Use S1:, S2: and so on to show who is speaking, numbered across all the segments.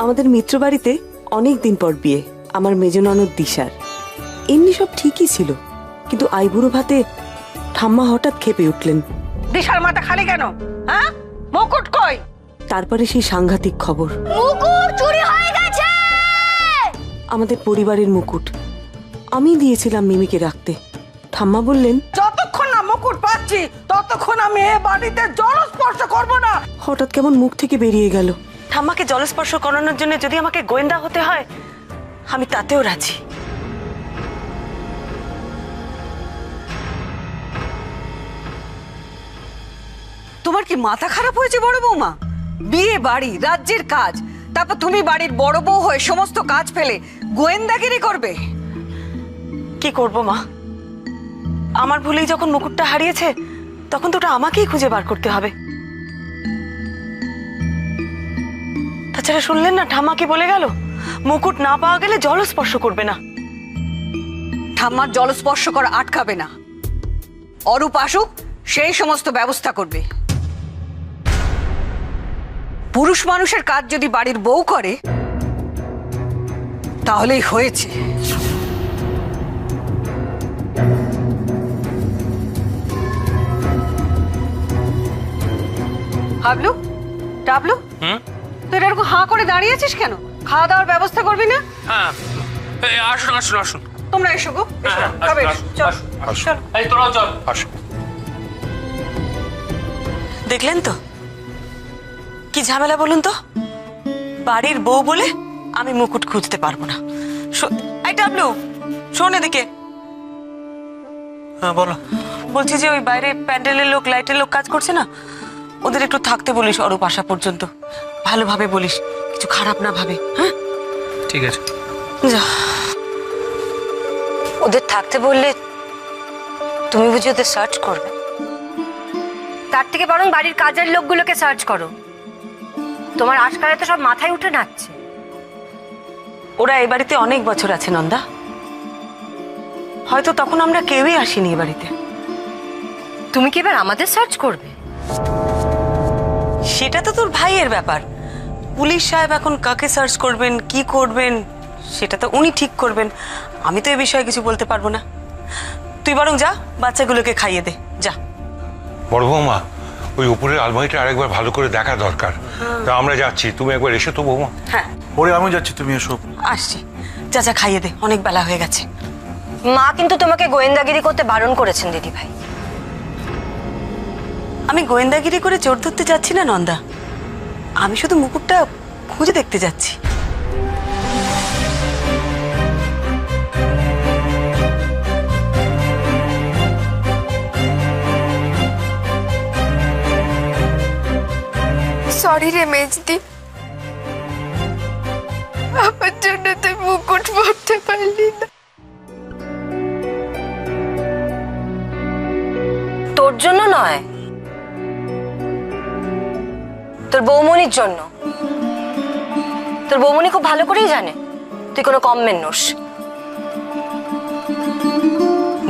S1: আমাদের মিত্র বাড়িতে অনেক দিন পর বিয়ে, আমার মেজ ননদ দিশার। এমনি সব ঠিকই ছিল, কিন্তু আইবুড়ো ভাতে ঠাম্মা হঠাৎ খেপে উঠলেন।
S2: দিশার মাথা খালি কেন? হ্যাঁ, মুকুট কই?
S1: তারপরে সেই সাংঘাতিক খবর,
S3: মুকুট চুরি হয়ে গেছে।
S1: আমাদের পরিবারের মুকুট আমি দিয়েছিলাম মিমিকে রাখতে। ঠাম্মা বললেন,
S2: যতক্ষণ না মুকুট পাচ্ছি ততক্ষণ আমি এ বাড়িতে জলস্পর্শ করব না।
S1: হঠাৎ কেমন মুখ থেকে বেরিয়ে গেল, ঠাম্মাকে জলস্পর্শ করানোর জন্য যদি আমাকে গোয়েন্দা হতে হয় আমি তাতেও রাজি।
S2: তোমার কি মাথা খারাপ হয়েছে বড় বৌমা? বিয়ে বাড়ি, রাজ্যের কাজ, তারপর তুমি বাড়ির বড় বউ হয়ে সমস্ত কাজ ফেলে গোয়েন্দাগিরি করবে?
S1: কি করব মা, আমার ভুলেই যখন মুকুটটা হারিয়েছে তখন তো ওটা আমাকেই খুঁজে বার করতে হবে। তাছাড়া শুনলেন না ঠাম্মা কি বলে গেল, মুকুট না পাওয়া গেলে জলস্পর্শ করবে না।
S2: ঠাম্মার জলস্পর্শ করা আটকাবে না, অরূপ আসুক সেই সমস্ত ব্যবস্থা করবে। পুরুষ মানুষের কাজ যদি বাড়ির বউ করে তাহলেই হয়েছে। হাবলু, টাবলু, তুই এরকম হাঁ করে দাঁড়িয়ে আছিস কেন? খাওয়া দাওয়ার ব্যবস্থা করবি না?
S4: হ্যাঁ, আসুন আসুন আসুন।
S2: তোমরা এসো গো, এসো, খাবে, চল, চল।
S4: এই তোরাও চল, আসো।
S1: দেখলেন তো কি ঝামেলা বলুন তো, বাড়ির বউ বলে আমি মুকুট খুঁজতে পারবো না। এই টাবলু, শোন এদিকে।
S4: হ্যাঁ বলো।
S1: বলছি যে ওই বাইরে প্যান্ডেলের লোক, লাইটের লোক কাজ করছে না, ওদের একটু থাকতে বলিস অরূপ আসা পর্যন্ত। ভালোভাবে বলিস, কিছু খারাপ না ভাবে। হ্যাঁ
S4: ঠিক আছে,
S1: যা।
S3: ওদের থাকতে বললে তুমি বুঝি ওদের সার্চ করবে? তার থেকে বরং বাড়ির কাজের লোকগুলোকে সার্চ করো। তোমার আজকালে তো সব মাথায় উঠে নাচছে।
S1: ওরা এই বাড়িতে অনেক বছর আছে নন্দা, হয়তো তখন আমরা কেউই আসিনি এ বাড়িতে।
S3: তুমি কি এবার আমাদের সার্চ করবে?
S1: সেটা তো তোর ভাইয়ের ব্যাপার। পুলিশ সাহেব এখন কাকে সার্চ করবেন, কি করবেন, সেটা তো উনি ঠিক করবেন। আমি তো এ বিষয়ে কিছু বলতে পারবো না। তুই বরং যা, বাচ্চাগুলোকে খাইয়ে দে, যা।
S5: বড় বৌমা, ওই উপরের আলমারিটা আরেকবার ভালো করে দেখা দরকার। তা আমরা যাচ্ছি, তুমি একবার এসো তো বৌমা।
S1: হ্যাঁ
S6: ওরে আমি যাচ্ছি, তুমি এসো।
S1: আসছি, যা যা খাইয়ে দে, অনেক বেলা হয়ে গেছে।
S3: মা কিন্তু তোমাকে গোয়েন্দাগিরি করতে বারণ করেছেন দিদি ভাই।
S1: আমি গোয়েন্দাগিরি করে চোর ধরতে যাচ্ছি না নন্দা, আমি শুধু মুকুটটা খুঁজে দেখতে যাচ্ছি।
S7: সরি রে মেজদি, আমার জন্য তুই মুকুট পরতে পারলি না।
S3: তোর জন্য নয়, তোর বৌমনির জন্য। তোর বৌমনি খুব ভালো করেই জানে তুই কোনো কম মেয়ে নোস।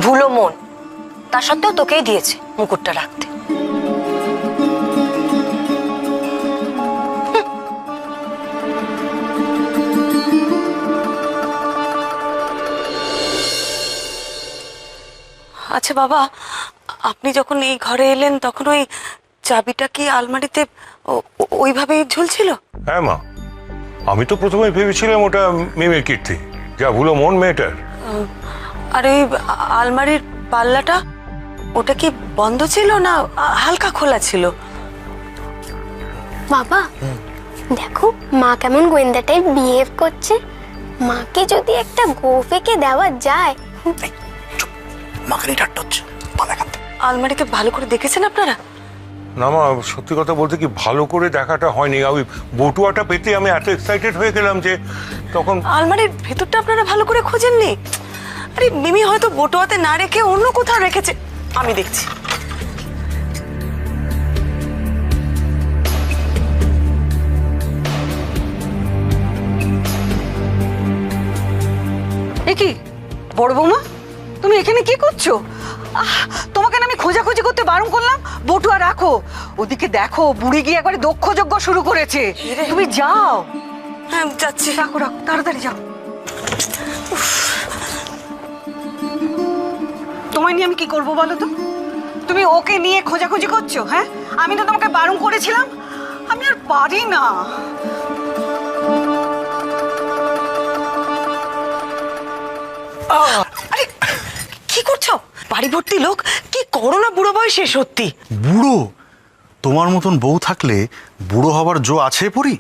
S3: ভুলো মন, তা সত্ত্বেও তোকেই দিয়েছে মুকুটটা রাখতে।
S1: আচ্ছা বাবা, আপনি যখন এই ঘরে এলেন তখন ওই চাবিটা কি আলমারিতে ওইভাবেই ঝুলছিল?
S5: হ্যাঁ মা, আমি তো প্রথমে ভেবেছিলাম ওটা মিমির কীর্তি, যা ভুলো মন মেয়েটার।
S1: আর ওই আলমারির পাল্লাটা, ওটা কি বন্ধ ছিল না হালকা খোলা ছিল?
S7: বাবা দেখো মা কেমন গোয়েন্দা টাইপ বিহেভ করছে। মাকে যদি একটা গোফেকে দেওয়া যায়।
S6: মাখানি ঠাট্টা হচ্ছে,
S1: আলমারিকে ভালো করে দেখেছেন আপনারা?
S5: না মা, সত্যি কথা বলতে কি ভালো করে দেখাটা হয়নি। ওই বটুয়াটা পেতে আমি এত এক্সাইটেড হয়ে গেলাম যে তখন।
S1: আলমারির ভেতরটা আপনারা ভালো করে খোঁজেননি? আরে মিমি হয়তো বটুয়াতে না রেখে অন্য কোথাও রেখেছে, আমি দেখছি।
S2: এ কি বড় বৌমা, তুমি এখানে কি করছো? তোমাকে না আমি খোঁজাখুঁজি খোঁজাখুঁজি করতে বারণ করলাম? বটুয়া রাখো, ওদিকে দেখো বুড়ি গিয়ে একবারে দক্ষ যজ্ঞ শুরু করেছে। তুমি যাও।
S1: হ্যাঁ যাচ্ছি।
S2: রাখো রাখো, তাড়াতাড়ি যাও। তোমায় নিয়ে আমি কি করবো বলো তো? তুমি ওকে নিয়ে খোঁজাখুঁজি করছো? হ্যাঁ, আমি তো তোমাকে বারণ করেছিলাম। আমি আর পারি না।
S1: আরে কি করছো? বাড়ি ভর্তি লোক, কি করো না বুড়ো বয়সে সত্যি।
S6: বুড়ো? তোমার মতন বউ থাকলে বুড়ো হবার জো আছে পরি?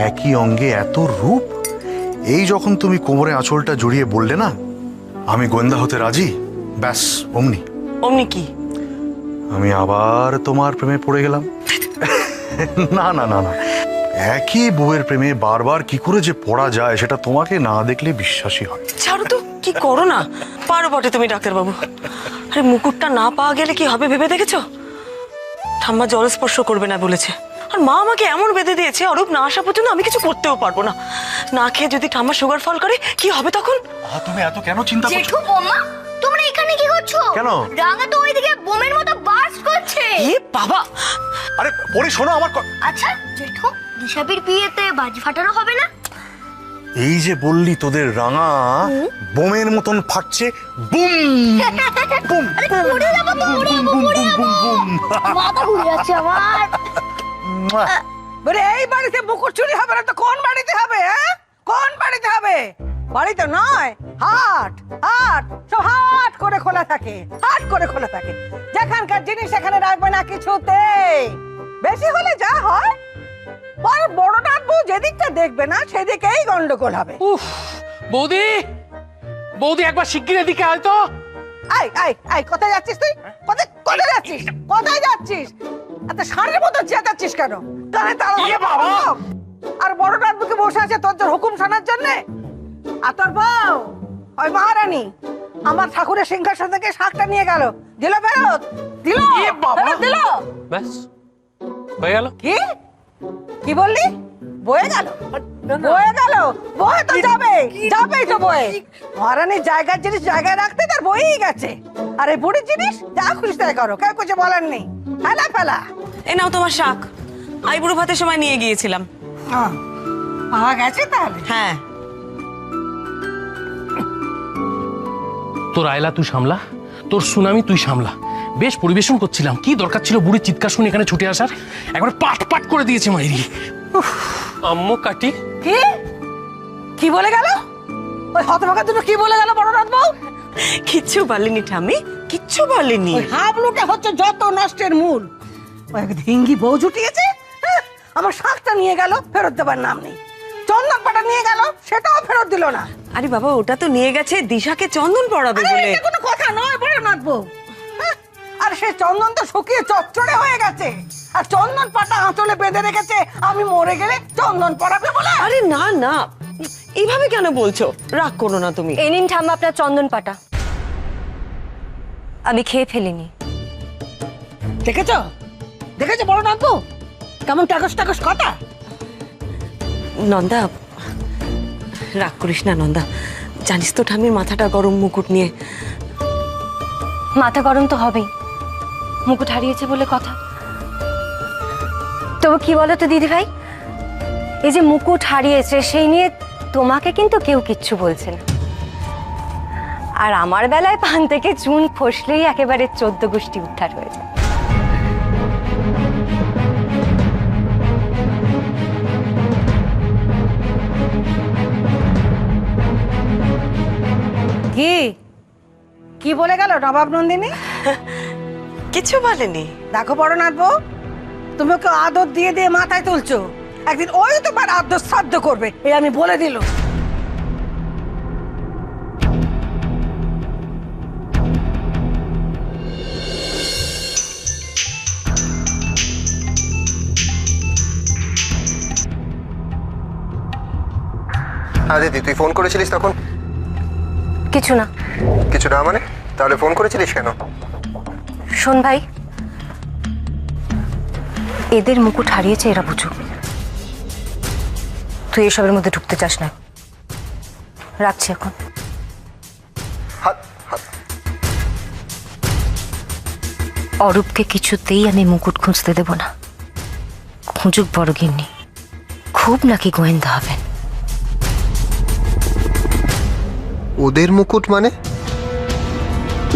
S6: একই অঙ্গে এত রূপ। এই যখন তুমি কোমরে আঁচলটা জড়িয়ে বললে না আমি গোয়েন্দা হতে রাজি, ব্যাস অমনি
S1: অমনি কি?
S6: আমি আবার তোমার প্রেমে পড়ে গেলাম। না না না না, একই বউয়ের প্রেমে বারবার কি করে যে পড়া যায় সেটা তোমাকে না দেখলে বিশ্বাসই হয়।
S1: ছাড়ো তো, কি করো না। পারো বটে তুমি ডাক্তারবাবু। আরে মুকুটটা না পাওয়া গেলে কি হবে ভেবে দেখেছো? ঠাম্মা জল স্পর্শ করবে না বলেছে। আর মা আমাকে এমন বেঁধে দিয়েছে অরূপ না আসা পর্যন্ত আমি কিছু করতেও পারবো না। না খেয়ে যদি ঠাম্মা সুগার ফল করে কি হবে তখন?
S6: তুমি এত কেন চিন্তা করছো?
S7: জেঠু বৌমা, তোমরা এখানে কি করছো?
S6: কেন?
S7: রাঙা তো ওইদিকে বোমের মতো বাস করছে।
S1: এ বাবা!
S6: আরে পরি শোনো আমার
S7: আচ্ছা জেঠু, দিশাবির বিয়েতে বাজি ফাটানো হবে না?
S6: এই যে বললি তোদের রাঙা বোমের মতন ফাটছে, বুম বুম
S7: আরে পড়ে যাবো তো, পড়ে যাবো, পড়ে যাবো। মাথা ঘুরে যাচ্ছে আমার।
S2: বলে এই বাড়িতে মুকুট চুরি হবে না তো কোন বাড়িতে হবে? হ্যাঁ, কোন বাড়িতে হবে? বাড়িতে নয়, হাট। হাট সব হাট করে খোলা থাকে, হাট করে খোলা থাকে। যেখানকার জিনিস সেখানে রাখবে না কিছুতে। বেশি হলে যা হয়, পর বড় ডাকবো যেদিকটা দেখবে না সেদিকেই গন্ডগোল হবে।
S4: উফ, বৌদি বৌদি একবার শিগগির এদিকে আয় তো।
S2: আই আই আই, কোথায় যাচ্ছিস তুই? কোথায় কোথায় যাচ্ছিস? কোথায় যাচ্ছিস? এত ষাঁড়ের মতো চেঁচাচ্ছিস কেন? কানে তালা
S4: এ বাবা!
S2: আর বড় ডাকবুকে বসে আছে তোর যে হুকুম শোনার জন্য। আর তোর বউ ওই মহারানী আমার ঠাকুরের সিংহাসন থেকে শাকটা নিয়ে গেল, দিল ফেরত, দিল
S4: এ বাবা!
S2: ফেরত দিল।
S4: ব্যাস হয়ে গেল।
S2: কি কি বললি? বয়ে গেল? বয়ে গেল? বয়ে তো যাবে, যাবেই তো বয়ে। মহারানীর জায়গার জিনিস জায়গায় রাখতে তার বয়েই গেছে। আর এই বুড়ির জিনিস যা খুশি তাই করো, কেউ কিছু বলার নেই। ফেলা ফেলা।
S1: এ নাও তোমার শাক, আইবুড়ো ভাতের সময় নিয়ে গিয়েছিলাম।
S2: পাওয়া গেছে তাহলে?
S1: হ্যাঁ।
S4: তোর আয়লা তুই সামলা, তোর সুনামি তুই সামলা। বেশ পরিবেশন করছিলাম, কি দরকার ছিল বুড়ির চিৎকার শুনে এখানে ছুটে আসার? একবার পাট পাট করে দিয়েছে মাইরি। আম্মু কাটি।
S2: কি কি বলে গেল? ওই হতভাগা দুটো কি বলে গেল বড় রাতবউ?
S1: কিচ্ছু বলেনি ঠাম্মি, কিচ্ছু বলেনি।
S2: ওই হাবলুটা হচ্ছে যত নষ্টের মূল। ওই এক ধিঙ্গি বউ জুটিয়েছে। হ্যাঁ, আমার শাকটা নিয়ে গেল, ফেরত দেবার নাম নেই। চন্দন পাটা নিয়ে গেল, সেটাও ফেরত দিল না।
S1: আরে বাবা, ওটা তো নিয়ে গেছে দিশাকে চন্দন পড়াবে
S2: আরে
S1: বলে।
S2: এটা কোনো কথা নয় বড় নাথবউ। আর সে চন্দন তো শুকিয়ে চচ্চড়ে হয়ে গেছে। আর চন্দন পাটা আঁচলে বেঁধে রেখেছে আমি মরে গেলে চন্দন পড়াবে বলে।
S1: আরে না না, এইভাবে কেন বলছো? রাগ করো না তুমি।
S3: এই নিন ঠাম্মা আপনার চন্দন পাটা। আমি খেয়ে ফেলিনি।
S2: দেখেছো দেখেছো বড় নাথবউ কেমন টাকস টাকস কথা?
S1: নন্দা, রাগ করিস না নন্দা। জানিস তো ঠাম্মির মাথাটা গরম মুকুট নিয়ে।
S3: মাথা গরম তো হবেই, মুকুট হারিয়েছে বলে কথা। তবু কি বলো তো দিদি ভাই, এই যে মুকুট হারিয়েছে সেই নিয়ে তোমাকে কিন্তু কেউ কিচ্ছু বলছে না। আর আমার বেলায় পান থেকে চুন খসলেই একেবারে 14 গোষ্ঠী উদ্ধার হয়ে যায়।
S2: কি কি বলে গেল নবাব নন্দিনী?
S1: কিছু বলেনি।
S2: দেখো বড় নাথবউ, তুমি ওকে আদর দিয়ে দিয়ে মাথায় তুলছো। একদিন ওই তোমার আদর শ্রাদ্ধ করবে, এই আমি বলে দিল।
S8: হ্যাঁ দিদি, তুই ফোন করেছিলিস তখন?
S3: কিছু না।
S8: কিছু না মানে? তাহলে ফোন করেছিলিস কেন?
S3: শোন ভাই, এদের মুকুট হারিয়েছে এরা বুঝুক, তুই এসবের মধ্যে ঢুকতে চাস না। রাখছি এখন।
S8: হাত হাত
S3: অরূপকে কিছুতেই আমি মুকুট খুঁজতে দেব না। খুঁজুক বড় গিন্নি, খুব নাকি গোয়েন্দা হবেন।
S8: ওদের মুকুট মানে?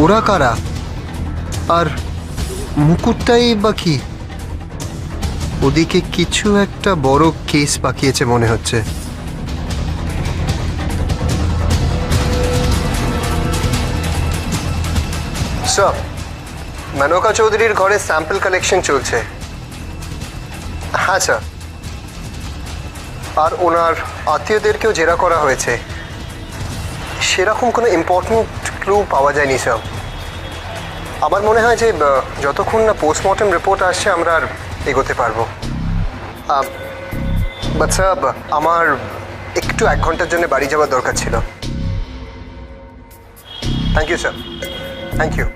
S8: ওরা কারা? আর মুকুটটাই বা কি? ওদিকে কিছু একটা বড় কেস বাকিয়েছে মনে হচ্ছে। স্যার, মেনকা চৌধুরীর ঘরে স্যাম্পল কালেকশন চলছে। হ্যাঁ স্যার, আর ওনার আত্মীয়দেরকেও জেরা করা হয়েছে। সেরকম কোনো ইম্পর্টেন্ট ক্লু পাওয়া যায়নি স্যার। আমার মনে হয় যে যতক্ষণ না পোস্টমর্টম রিপোর্ট আসছে আমরা আর এগোতে পারবো। বাট স্যার, আমার একটু 1 ঘন্টার জন্য বাড়ি যাওয়ার দরকার ছিল। Thank you sir, thank you.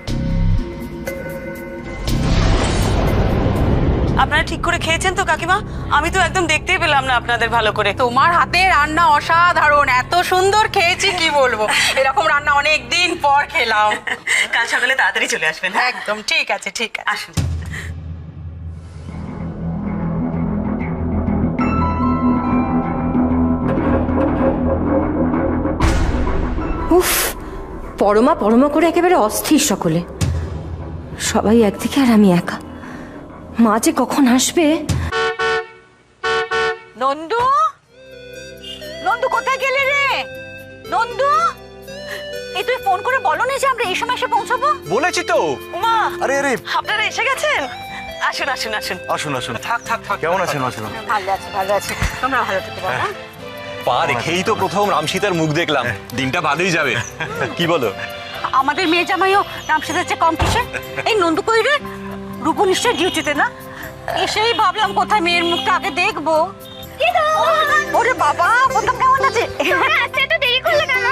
S1: আপনারা ঠিক করে খেয়েছেন তো কাকিমা? আমি তো একদম দেখতেই পেলাম না আপনাদের ভালো করে।
S2: তোমার হাতে রান্না অসাধারণ, এত সুন্দর খেয়েছি কি বলবো। এরকম রান্না অনেক দিন পর খেলাম।
S1: কাল সকালে তাড়াতাড়ি চলে আসবেন।
S2: একদম ঠিক আছে, ঠিক আছে।
S1: আসুন।
S3: উফ, পরমা পরমা করে একেবারে অস্থির সকলে। সবাই একদিকে আর আমি একা। মা যে কখন আসবে।
S2: নন্দু, নন্দু কোথায় গেলে রে? নন্দু, এই তুই ফোন করে বলো না যে আমরা এই সময় এসে পৌঁছাবো।
S9: বলেছি তো।
S1: উমা,
S6: আরে আরে,
S1: আপনারা এসে গেছেন? আসুন আসুন আসুন।
S6: আসুন আসুন।
S9: থাক থাক থাক।
S6: কেমন আছেন আসুন?
S2: ভালো আছি, ভালো আছি। তোমরা ভালো থেকো বাবা।
S9: পা রেখেই তো প্রথম রামসীতার মুখ দেখলাম, দিনটা ভালোই যাবে। কি বলো?
S2: আমাদের মেয়ে জামাইও রামসীতার চেয়ে কম কিসে? এই নন্দু কই রে? রূপু নিশ্চয়ই ডিউটিতে না? এসেই ভাবলাম কোথায় মেয়ের মুখটা আগে দেখবো। ওরে বাবা, প্রথম কেমন আছে?
S7: এত দেরি করলে কেন?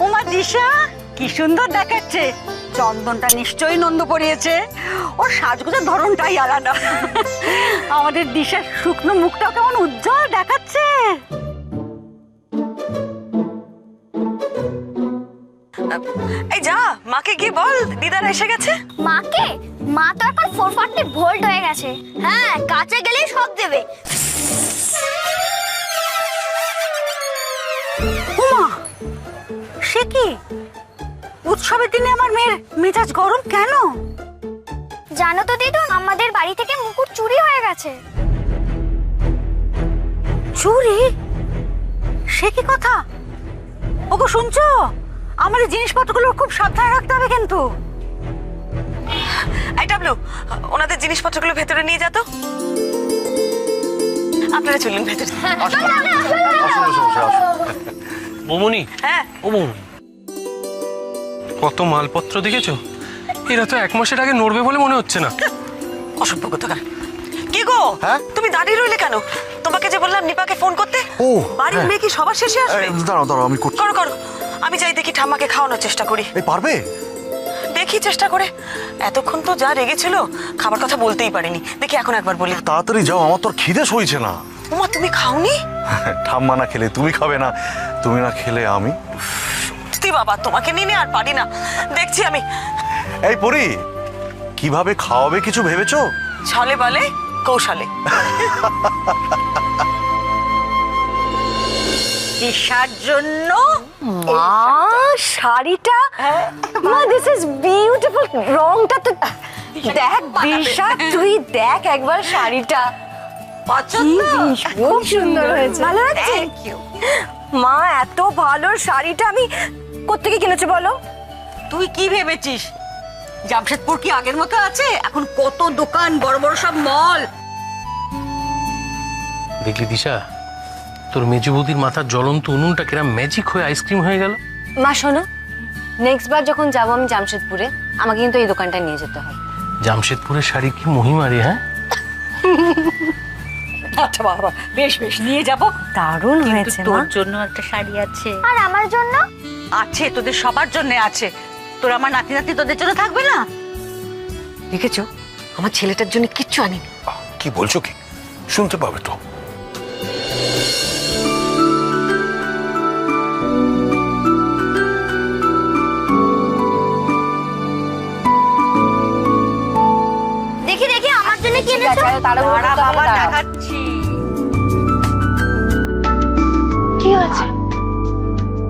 S2: ওমা দিশা, কি সুন্দর দেখাচ্ছে। চন্দনটা নিশ্চয়ই নন্দু পরিয়েছে। ওর সাজগোজের ধরনটাই আলাদা। আমাদের দিশার শুকনো মুখটাও কেমন উজ্জ্বল দেখাচ্ছে।
S1: এই যা, মাকে গিয়ে বল দিদার এসে গেছে।
S7: মাকে? মা তো এখন 440 ভোল্ট হয়ে গেছে। হ্যাঁ, কাছে গেলেই সব দেবে।
S2: ওমা, সে কি? উৎসবের দিনে আমার মেয়ের মেজাজ গরম কেন?
S7: জানো তো দিদুন, আমাদের বাড়ি থেকে মুকুট চুরি হয়ে গেছে।
S2: চুরি? সে কি কথা? ওগো শুনছো? আমার এই জিনিসপত্রগুলো খুব সাবধানে রাখতে হবে কিন্তু।
S1: এই ডাবলু, ওনাদের জিনিসপত্রগুলো ভেতরে নিয়ে যা তো। আপনারা চলুন ভেতরে।
S4: বৌমনি,
S1: হ্যাঁ,
S4: ও বৌমনি, কত মালপত্র দেখেছো? এরা তো 1 মাসের আগে নড়বে বলে মনে হচ্ছে না।
S1: অসভ্য কোথাকার। কি গো,
S6: হ্যাঁ?
S1: তুমি দাঁড়িয়ে রইলে কেন? তোমাকে যে বললাম নিপাকে ফোন করতে।
S6: ও,
S1: বাড়ির
S6: হ্যাঁ।
S1: মেয়ে কি সবার শেষে আসবে?
S6: দাঁড়াও দাঁড়াও, আমি করছি।
S1: করো করো, আমি যাই দেখি ঠাম্মাকে খাওয়ানোর চেষ্টা করি।
S6: এই পারবে?
S1: দেখি চেষ্টা করে। এতক্ষণ তো যা রেগেছিল, খাবার কথা বলতেই পারিনি। দেখি এখন একবার বলি।
S6: তাড়াতাড়ি যাও, আমার তো আর খিদে সইছে না।
S1: উমা, তুমি খাওনি?
S6: ঠাম্মা না খেলে তুমি খাবে না, তুমি না খেলে আমি।
S1: তুই বাবা, তোমাকে নিয়ে আর পারি না, দেখছি আমি।
S6: এই পরি, কিভাবে খাওয়াবে কিছু ভেবেছো?
S1: ছলে বলে কৌশলে।
S2: দিশার জন্য
S3: মা, শাড়িটা, মা দিস ইজ বিউটিফুল। রংটা তো দেখ দিশা, তুই দেখ একবার শাড়িটা।
S2: পছন্দ?
S3: খুব সুন্দর হয়েছে। ভালো লাগছে?
S2: Thank you.
S3: মা, এত ভালো শাড়িটা আমি কোত্থেকে কিনেছো বলো?
S2: তুই কি ভেবেছিস জামশেদপুর কি আগের মতো আছে? এখন কত দোকান, বড় বড় সব মল।
S4: দেখলি দিশা, তোর মেজবুদির মাথার জ্বলন্ত উনুনটা কিরম ম্যাজিক হয়ে আইসক্রিম হয়ে গেল।
S3: মা শোনো, নেক্সট বার যখন যাবো আমি জামশেদপুরে, আমাকে কিন্তু এই দোকানটা নিয়ে যেতে হবে।
S4: জামশেদপুরের শাড়ি কি মহিমা রে, হ্যাঁ?
S2: আচ্ছা বাবা, বেশ বেশ, নিয়ে যাব।
S3: দারুণ হয়েছে মা।
S2: তোর জন্য একটা শাড়ি আছে।
S7: আর আমার জন্য?
S2: আছে, তোদের সবার জন্য আছে। তোর আমার নাতি নাতি তোদের জন্য থাকবে না?
S3: দেখেছো, আমার ছেলেটার জন্য কিচ্ছু আনিনি।
S5: কি বলছো কি? শুনতে পাবে তো।
S7: কি এনেছো?
S3: দাঁড়া বাবা,
S1: দেখাচ্ছি।
S7: কি আছে?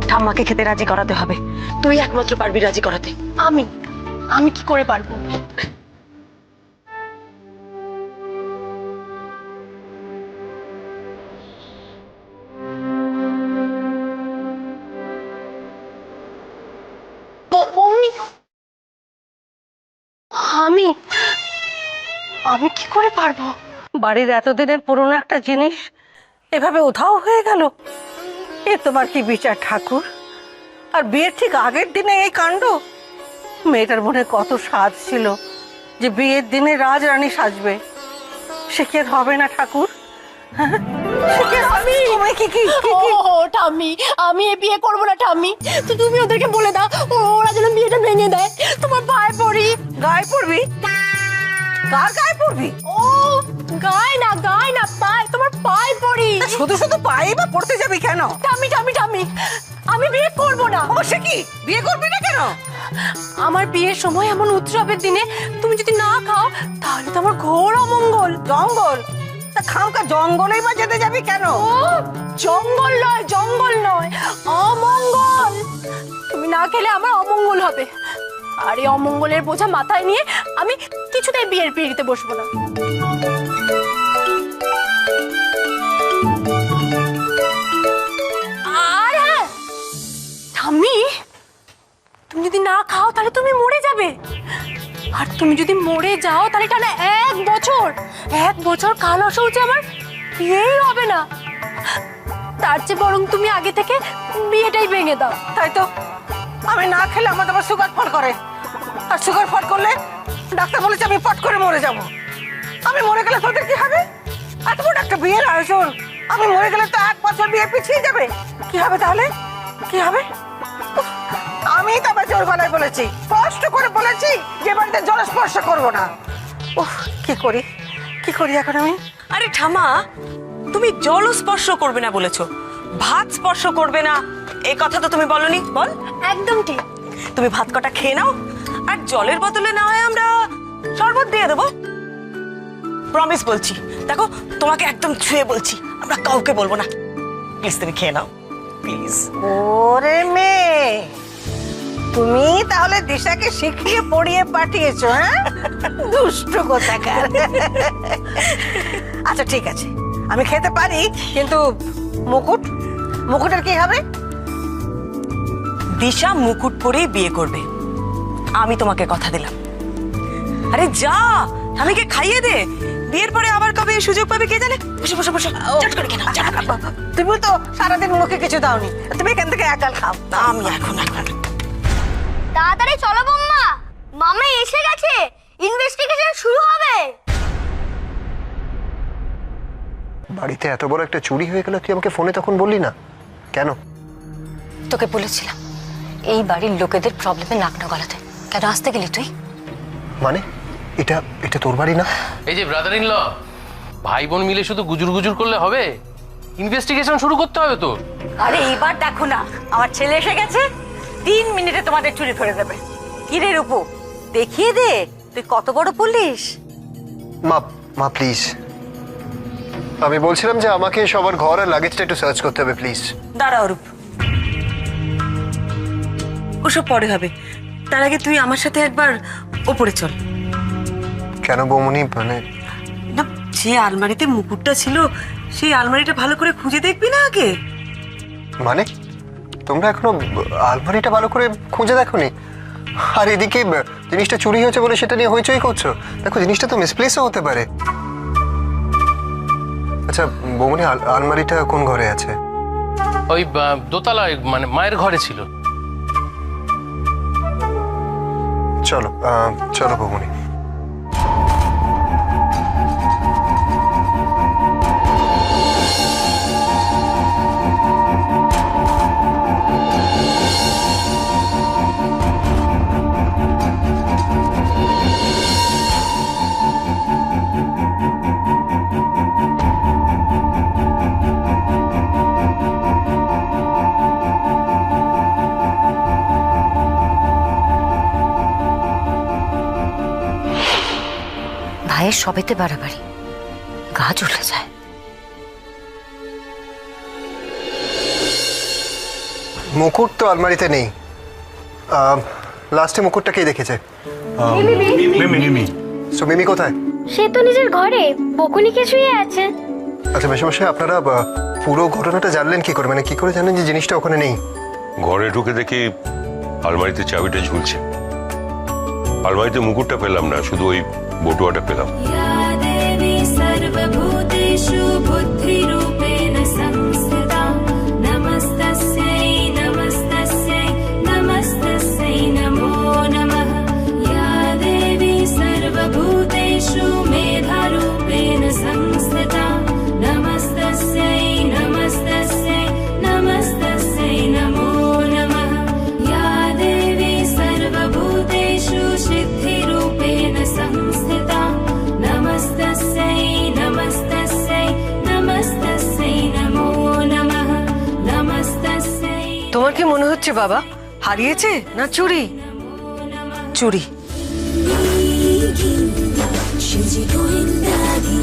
S1: ঠাম্মাকে খেতে রাজি করাতে হবে, তুই একমাত্র পারবি রাজি করাতে।
S7: আমি কি করে পারবো? আমি আমি কি করে পারবো?
S2: বাড়ির এতদিনের পুরনো একটা জিনিস এভাবে উধাও হয়ে গেল। এ তোমার কি বিচার ঠাকুর? আর বিয়ের ঠিক আগের দিনে এই কাণ্ড। মেয়েটার মনে কত সাজ ছিল যে বিয়ের দিনে রাজরানী সাজবে, সে কি আর হবে না ঠাকুর? হ্যাঁ? সে কি আর হবে? তোমায়
S7: ঠাম্মি, আমি এ বিয়ে করবো না ঠাম্মি। তো তুমি ওদেরকে বলে দাও ওরা যেন বিয়েটা ভেঙে দেয়। তোমার পায়ে পড়ি।
S2: গায়ে পড়বি? কার গায়ে পড়বি?
S7: ও গায় না পায়ে, তোমার পায়ে পড়ি।
S2: শুধু শুধু পায়ে বা পড়তে যাবি কেন?
S7: ঠাম্মি, আমি বিয়ে করবো না।
S2: ও সে কি, বিয়ে করবি না কেন?
S7: আমার বিয়ের সময় এমন উৎসবের দিনে তুমি যদি না খাও তাহলে তো আমার ঘোর অমঙ্গল।
S2: জঙ্গল? তা খামকা জঙ্গলেই বা যেতে যাবি কেন?
S7: ও জঙ্গল নয় অমঙ্গল। তুমি না খেলে আমার অমঙ্গল হবে, আর এই অমঙ্গলের বোঝা মাথায় নিয়ে আমি কিছুতেই বিয়ের পিঁড়িতে বসবো না। আর হ্যাঁ ঠাম্মি, তুমি যদি না খাও তাহলে তুমি মরে যাবে, আর তুমি যদি মরে যাও তাহলে টানা 1 বছর কাল অসৌচে আমার বিয়েই হবে না। তার চেয়ে বরং তুমি আগে থেকে বিয়েটাই ভেঙে দাও।
S2: তাই তো, আমি না খেলে আমার আবার সুগার ফল করে, আর সুগার ফল করলে ডাক্তার বলেছে আমি পট করে মরে যাব। আমি মরে গেলে তোদের কি হবে? এত বড় একটা বিয়ের আয়োজন, আমি মরে গেলে তো 1 বছর বিয়ে পিছিয়ে যাবে। কি হবে তাহলে? কি হবে? উফ, আমি তবে জোর গলায় বলেছি, স্পষ্ট করে বলেছি যে বাড়িতে জলস্পর্শ করবো না। উফ, কি করি এখন আমি?
S1: আরে ঠাম্মা, তুমি জল স্পর্শ করবে না বলেছো, ভাত স্পর্শ করবে না এই কথা তো তুমি বলনি। বল।
S7: একদম ঠিক।
S1: তুমি ভাত কটা খেয়ে নাও, আর জলের বদলে না হয় আমরা শরবত দিয়ে দেবো। প্রমিস বলছি, দেখো তোমাকে একদম ছুঁয়ে বলছি, আমরা কাউকে বলবো না। প্লিজ তুমি খেয়ে নাও, প্লিজ।
S2: ওরে মেয়ে, তুমি তাহলে দিশাকে শিখিয়ে পড়িয়ে পাঠিয়েছো? হ্যাঁ, দুষ্ট কোথাকার। আচ্ছা ঠিক আছে, আমি খেতে পারি, কিন্তু মুকুটের কি হবে?
S1: দিশা মুকুট পরেই বিয়ে করবে, আমি তোমাকে কথা দিলাম। আরে যা, স্বামীকে খাইয়ে দে, বিয়ের পরে আবার কবে এই সুযোগ পাবে কে জানে। বসে বসে বসে চট করে খেয়ে নাও, চট করে।
S2: তুমি তো সারাদিন মুখে কিছু দাওনি, তুমি এখান থেকে একাল খাও।
S1: আমি এখন
S7: তাড়াতাড়ি চলো বম্মা, মামা এসে গেছে, ইনভেস্টিগেশন শুরু হবে।
S8: বাড়িতে এত বড় একটা চুরি হয়ে গেল, তুই আমাকে ফোনে তখন বললি না কেন?
S3: তোকে বলেছিলাম এই বাড়ির লোকেদের প্রবলেমে নাক না গলাতে, কেন আসতে গেলি তুই?
S8: মানে এটা তোর বাড়ি না?
S4: এই যে ব্রাদার ইন ল, ভাই বোন মিলে শুধু গুজুর গুজুর করলে হবে? ইনভেস্টিগেশন শুরু করতে হবে তো।
S2: আরে এইবার দেখো না, আমার ছেলে এসে গেছে, 3 মিনিটে তোমাদের চুরি ধরে দেবে। কি রে রূপু, দেখিয়ে দে তুই কত বড় পুলিশ।
S8: মা প্লিজ, আমি বলছিলাম যে আমাকে সবার ঘর আর লাগেজটা একটু সার্চ করতে হবে প্লিজ।
S1: দাঁড়াও রূপ, ওসব পরে হবে, তার আগে তুই আমার সাথে একবার ওপরে চল।
S8: কেন বৌমনি? মানে
S1: না, যে আলমারিতে মুকুটটা ছিল সেই আলমারিটা ভালো করে খুঁজে দেখবি না আগে?
S8: মানে তোমরা এখনো আলমারিটা ভালো করে খুঁজে দেখোনি? আর এদিকে জিনিসটা চুরি হয়েছে বলে সেটা নিয়ে হইচই করছো। দেখো জিনিসটা তো মিসপ্লেসও হতে পারে। আচ্ছা বৌমনি, আলমারিটা কোন ঘরে আছে?
S4: ওই দোতলায়, মানে মায়ের ঘরে ছিল।
S8: চলো বৌমনি।
S3: সবেতে বাড়াবাড়ি, গা জ্বলে যায়।
S8: মুকুট তো আলমারিতে নেই। লাস্টে মুকুটটা কে দেখেছে?
S6: মিমি।
S8: তো মিমি কোথায়?
S10: সে তো নিজের ঘরে বকুনিকে শুয়ে আছে।
S8: আচ্ছা মেশামশাই, আপনারা পুরো ঘটনাটা জানলেন কি করে? মানে কি করে জানেন যে জিনিসটা ওখানে নেই?
S5: ঘরে ঢুকে দেখি আলমারিতে চাবিটা ঝুলছে। আলমারিতে মুকুটটা পেলাম না, শুধু ওই বটুয়াটা পেলাম।
S11: सर्वभूतेषु बुद्धिरूपेण संस्थिता नमस्तस्यै नमस्तस्यै नमस्तस्यै नमो नमः या देवी सर्वभूतेषु मेधारूपेण संस्थिता नमस्तस्यै नमस्तस्यै नमस्तस्यै नमो नमः या देवी सर्वभूतेषु सिद्धिरूपेण संस्थिता नमस्तस्यै नमस्तस्यै नमस्तस्यै नमो नमः नमस्तस्यै।
S2: তোমার কি মনে হচ্ছে বাবা হারিয়েছে না চুরি?
S1: চুরি।
S11: शिवजी गोविन्दादि